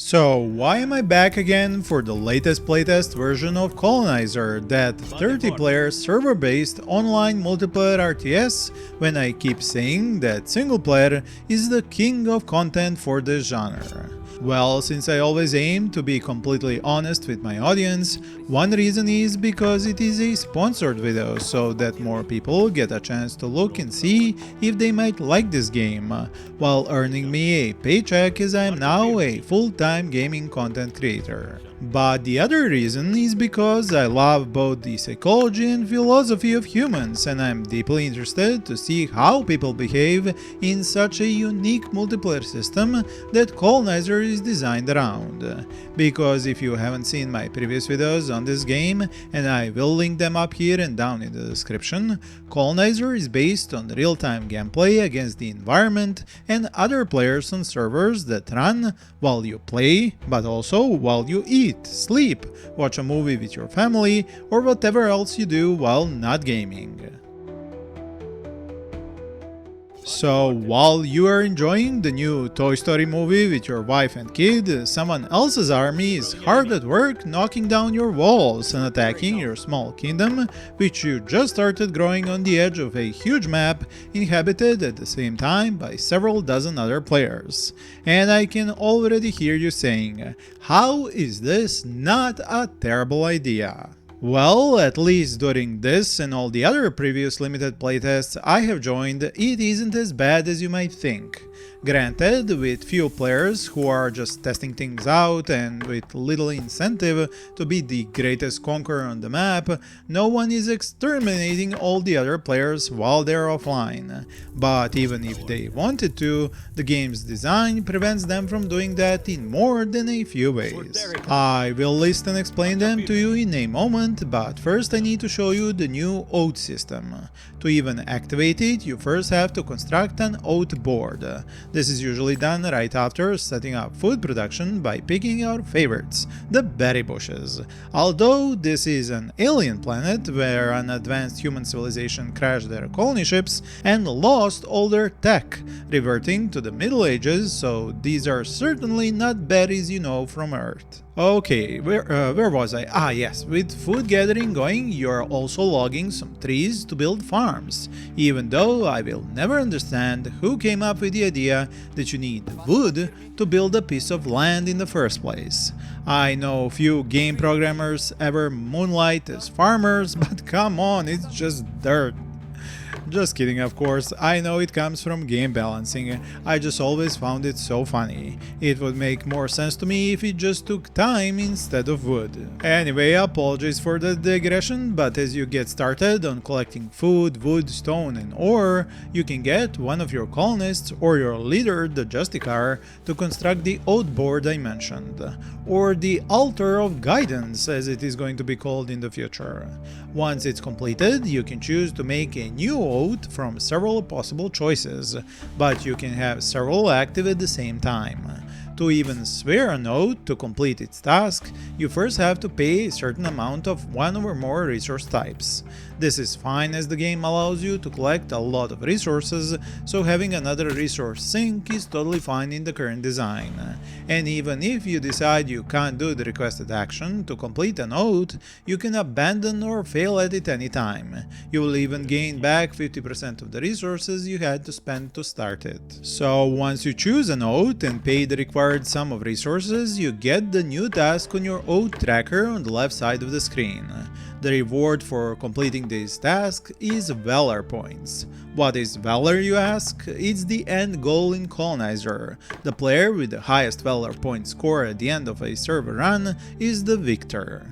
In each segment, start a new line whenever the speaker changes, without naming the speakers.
So why am I back again for the latest playtest version of Coloniser, that 30-player server-based online multiplayer RTS, when I keep saying that single player is the king of content for this genre? Well, since I always aim to be completely honest with my audience, one reason is because it is a sponsored video, so that more people get a chance to look and see if they might like this game, while earning me a paycheck as I am now a full-time gaming content creator. But the other reason is because I love both the psychology and philosophy of humans, and I'm deeply interested to see how people behave in such a unique multiplayer system that Coloniser is designed around. Because if you haven't seen my previous videos on this game, and I will link them up here and down in the description, Coloniser is based on real-time gameplay against the environment and other players on servers that run while you play, but also while you eat, sleep, watch a movie with your family, or whatever else you do while not gaming. So while you are enjoying the new Toy Story movie with your wife and kid, someone else's army is hard at work knocking down your walls and attacking your small kingdom, which you just started growing on the edge of a huge map inhabited at the same time by several dozen other players. And I can already hear you saying, how is this not a terrible idea? Well, at least during this and all the other previous limited playtests I have joined, it isn't as bad as you might think. Granted, with few players who are just testing things out and with little incentive to be the greatest conqueror on the map, no one is exterminating all the other players while they're offline. But even if they wanted to, the game's design prevents them from doing that in more than a few ways. I will list and explain them to you in a moment, but first I need to show you the new oat system. To even activate it, you first have to construct an oat board. This is usually done right after setting up food production by picking our favorites, the berry bushes. Although this is an alien planet where an advanced human civilization crashed their colony ships and lost all their tech, reverting to the Middle Ages, so these are certainly not berries you know from Earth. Okay, where was I? Ah yes, with food gathering going, you're also logging some trees to build farms, even though I will never understand who came up with the idea that you need wood to build a piece of land in the first place. I know few game programmers ever moonlight as farmers, but come on, it's just dirt. Just kidding, of course, I know it comes from game balancing, I just always found it so funny. It would make more sense to me if it just took time instead of wood. Anyway, apologies for the digression, but as you get started on collecting food, wood, stone and ore, you can get one of your colonists or your leader, the Justicar, to construct the oat board I mentioned, or the Altar of Guidance as it is going to be called in the future. Once it's completed, you can choose to make a new oat from several possible choices, but you can have several active at the same time. To even swear an oath to complete its task, you first have to pay a certain amount of one or more resource types. This is fine as the game allows you to collect a lot of resources, so having another resource sink is totally fine in the current design. And even if you decide you can't do the requested action to complete an oath, you can abandon or fail at it anytime. You will even gain back 50% of the resources you had to spend to start it. So once you choose an oath and pay the required sum of resources, you get the new task on your oath tracker on the left side of the screen. The reward for completing this task is Valor points. What is Valor, you ask? It's the end goal in Coloniser. The player with the highest Valor point score at the end of a server run is the victor.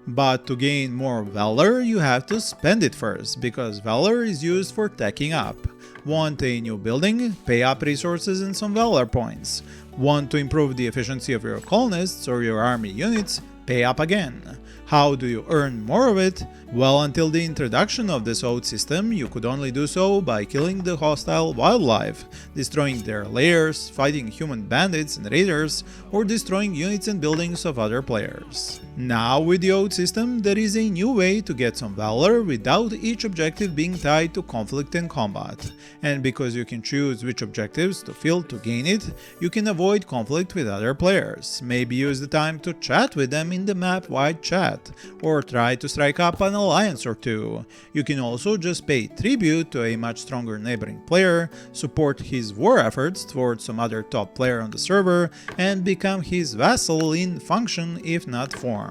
But to gain more Valor, you have to spend it first, because Valor is used for teching up. Want a new building? Pay up resources and some Valor points. Want to improve the efficiency of your colonists or your army units? Pay up again. How do you earn more of it? Well, until the introduction of this oath system, you could only do so by killing the hostile wildlife, destroying their lairs, fighting human bandits and raiders, or destroying units and buildings of other players. Now with the old system, there is a new way to get some valor without each objective being tied to conflict and combat. And because you can choose which objectives to fill to gain it, you can avoid conflict with other players. Maybe use the time to chat with them in the map-wide chat, or try to strike up an alliance or two. You can also just pay tribute to a much stronger neighboring player, support his war efforts towards some other top player on the server, and become his vassal in function if not form.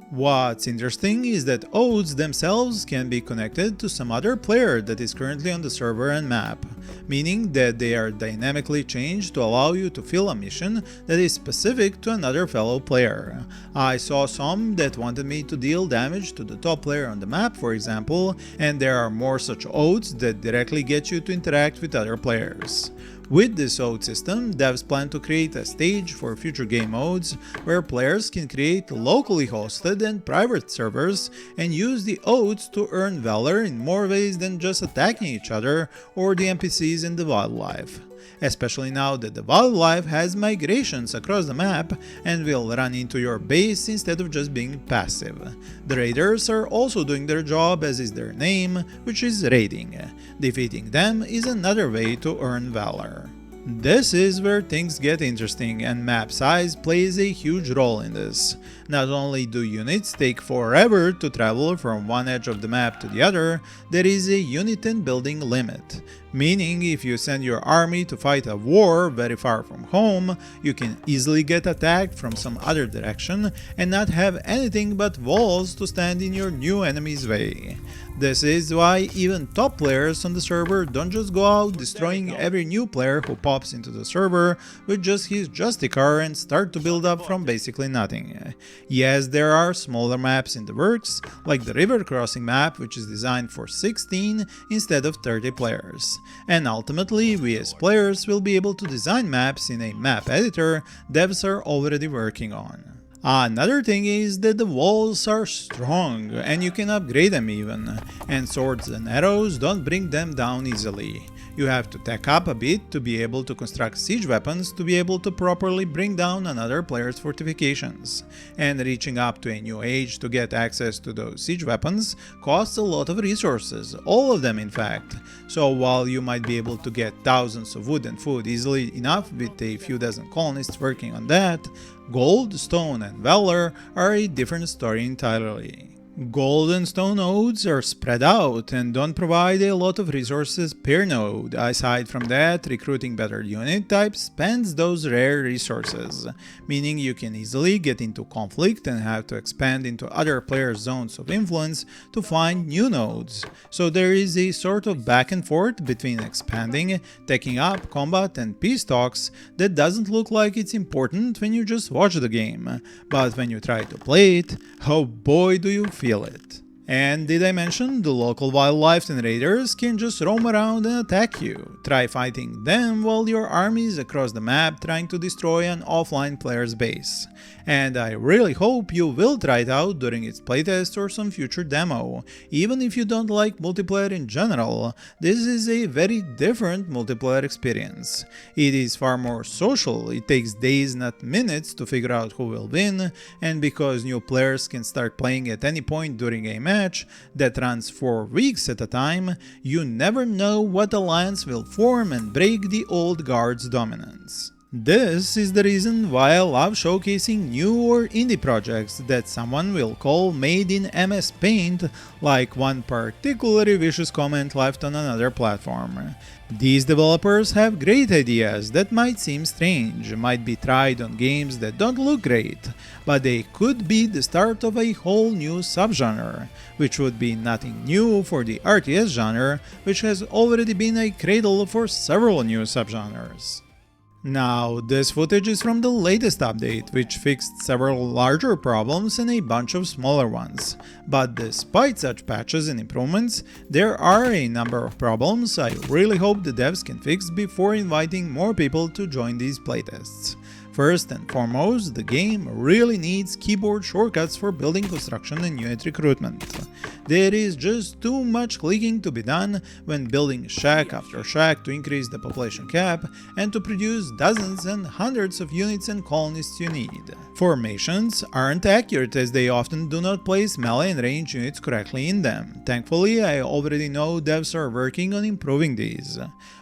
What's interesting is that oaths themselves can be connected to some other player that is currently on the server and map, meaning that they are dynamically changed to allow you to fill a mission that is specific to another fellow player. I saw some that wanted me to deal damage to the top player on the map, for example, and there are more such oaths that directly get you to interact with other players. With this oath system, devs plan to create a stage for future game modes where players can create locally hosted and private servers and use the oaths to earn valor in more ways than just attacking each other or the NPCs in the wildlife. Especially now that the wildlife has migrations across the map and will run into your base instead of just being passive. The raiders are also doing their job, as is their name, which is raiding. Defeating them is another way to earn valor. This is where things get interesting, and map size plays a huge role in this. Not only do units take forever to travel from one edge of the map to the other, there is a unit and building limit. Meaning, if you send your army to fight a war very far from home, you can easily get attacked from some other direction and not have anything but walls to stand in your new enemy's way. This is why even top players on the server don't just go out destroying every new player who pops into the server with just his Justicar and start to build up from basically nothing. Yes, there are smaller maps in the works, like the river crossing map, which is designed for 16 instead of 30 players. And ultimately, we as players will be able to design maps in a map editor devs are already working on. Another thing is that the walls are strong and you can upgrade them even, and swords and arrows don't bring them down easily. You have to tech up a bit to be able to construct siege weapons to be able to properly bring down another player's fortifications. And reaching up to a new age to get access to those siege weapons costs a lot of resources, all of them in fact. So while you might be able to get thousands of wood and food easily enough with a few dozen colonists working on that, gold, stone and valor are a different story entirely. Gold and stone nodes are spread out and don't provide a lot of resources per node. Aside from that, recruiting better unit types spends those rare resources, meaning you can easily get into conflict and have to expand into other players' zones of influence to find new nodes. So there is a sort of back and forth between expanding, taking up combat and peace talks that doesn't look like it's important when you just watch the game, but when you try to play it, oh boy do you feel it. And did I mention the local wildlife and raiders can just roam around and attack you? Try fighting them while your army is across the map trying to destroy an offline player's base. And I really hope you will try it out during its playtest or some future demo. Even if you don't like multiplayer in general, this is a very different multiplayer experience. It is far more social, it takes days not minutes to figure out who will win, and because new players can start playing at any point during a match that runs for weeks at a time, you never know what alliance will form and break the old guard's dominance. This is the reason why I love showcasing new or indie projects that someone will call made in MS Paint, like one particularly vicious comment left on another platform. These developers have great ideas that might seem strange, might be tried on games that don't look great, but they could be the start of a whole new subgenre, which would be nothing new for the RTS genre, which has already been a cradle for several new subgenres. Now, this footage is from the latest update, which fixed several larger problems and a bunch of smaller ones. But despite such patches and improvements, there are a number of problems I really hope the devs can fix before inviting more people to join these playtests. First and foremost, the game really needs keyboard shortcuts for building construction and unit recruitment. There is just too much clicking to be done when building shack after shack to increase the population cap and to produce dozens and hundreds of units and colonists you need. Formations aren't accurate as they often do not place melee and range units correctly in them. Thankfully, I already know devs are working on improving these.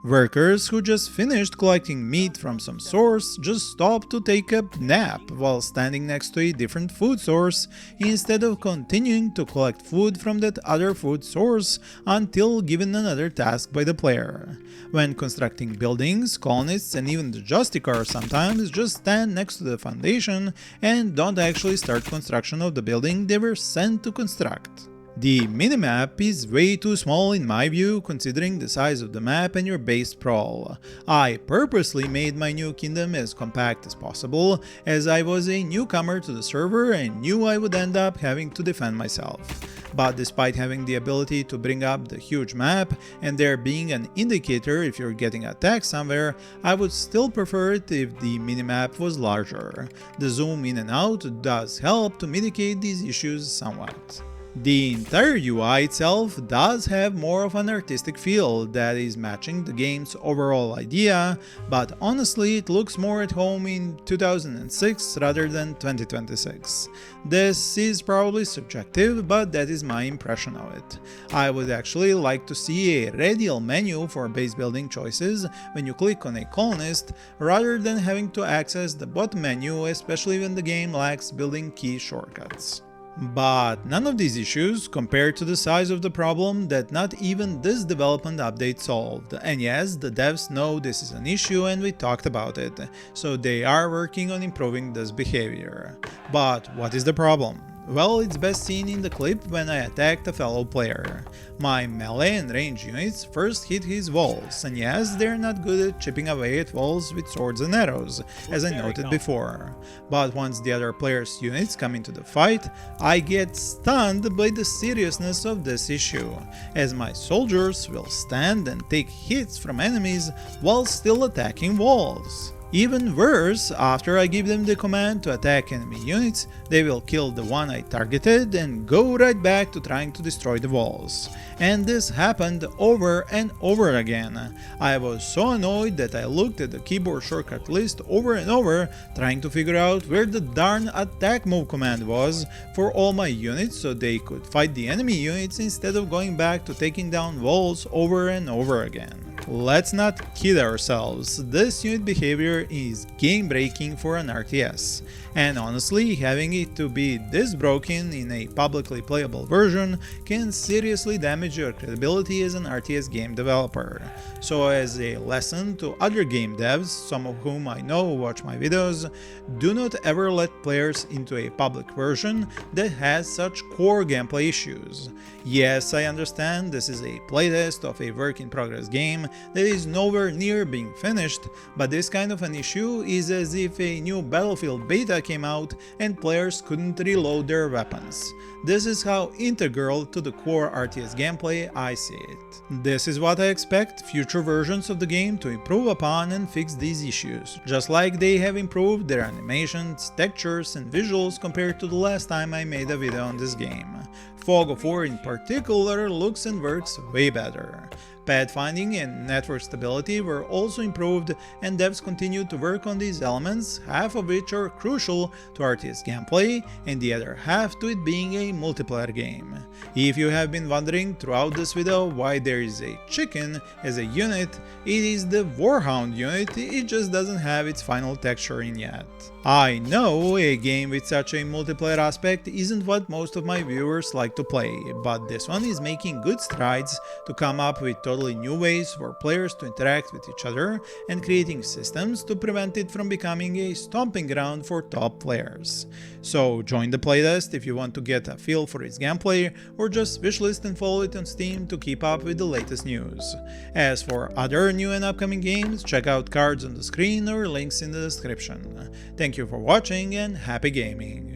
Workers who just finished collecting meat from some source just stopped to take a nap while standing next to a different food source instead of continuing to collect food from that other food source until given another task by the player. When constructing buildings, colonists and even the Justicar sometimes just stand next to the foundation and don't actually start construction of the building they were sent to construct. The minimap is way too small in my view considering the size of the map and your base sprawl. I purposely made my new kingdom as compact as possible as I was a newcomer to the server and knew I would end up having to defend myself. But despite having the ability to bring up the huge map and there being an indicator if you're getting attacked somewhere, I would still prefer it if the minimap was larger. The zoom in and out does help to mitigate these issues somewhat. The entire UI itself does have more of an artistic feel that is matching the game's overall idea, but honestly it looks more at home in 2006 rather than 2026. This is probably subjective, but that is my impression of it. I would actually like to see a radial menu for base building choices when you click on a colonist, rather than having to access the bottom menu, especially when the game lacks building key shortcuts. But none of these issues compared to the size of the problem that not even this development update solved. And yes, the devs know this is an issue and we talked about it, so they are working on improving this behavior. But what is the problem? Well, it's best seen in the clip when I attacked a fellow player. My melee and range units first hit his walls, and yes, they're not good at chipping away at walls with swords and arrows, as I noted before. But once the other player's units come into the fight, I get stunned by the seriousness of this issue, as my soldiers will stand and take hits from enemies while still attacking walls. Even worse, after I give them the command to attack enemy units, they will kill the one I targeted and go right back to trying to destroy the walls. And this happened over and over again. I was so annoyed that I looked at the keyboard shortcut list over and over, trying to figure out where the darn attack move command was for all my units so they could fight the enemy units instead of going back to taking down walls over and over again. Let's not kid ourselves, this unit behavior is game breaking for an RTS, and honestly having it to be this broken in a publicly playable version can seriously damage your credibility as an RTS game developer. So as a lesson to other game devs, some of whom I know watch my videos, do not ever let players into a public version that has such core gameplay issues. Yes, I understand this is a playtest of a work in progress game that is nowhere near being finished, but this kind of an issue is as if a new Battlefield beta came out and players couldn't reload their weapons. This is how integral to the core RTS gameplay I see it. This is what I expect future versions of the game to improve upon and fix these issues, just like they have improved their animations, textures and visuals compared to the last time I made a video on this game. Fog of War in particular looks and works way better. Pathfinding and network stability were also improved, and devs continue to work on these elements, half of which are crucial to RTS gameplay and the other half to it being a multiplayer game. If you have been wondering throughout this video why there is a chicken as a unit, it is the Warhound unit, it just doesn't have its final texture in yet. I know a game with such a multiplayer aspect isn't what most of my viewers like to play, but this one is making good strides to come up with totally new ways for players to interact with each other and creating systems to prevent it from becoming a stomping ground for top players. So join the playtest if you want to get a feel for its gameplay, or just wishlist and follow it on Steam to keep up with the latest news. As for other new and upcoming games, check out cards on the screen or links in the description. Thank you for watching and happy gaming!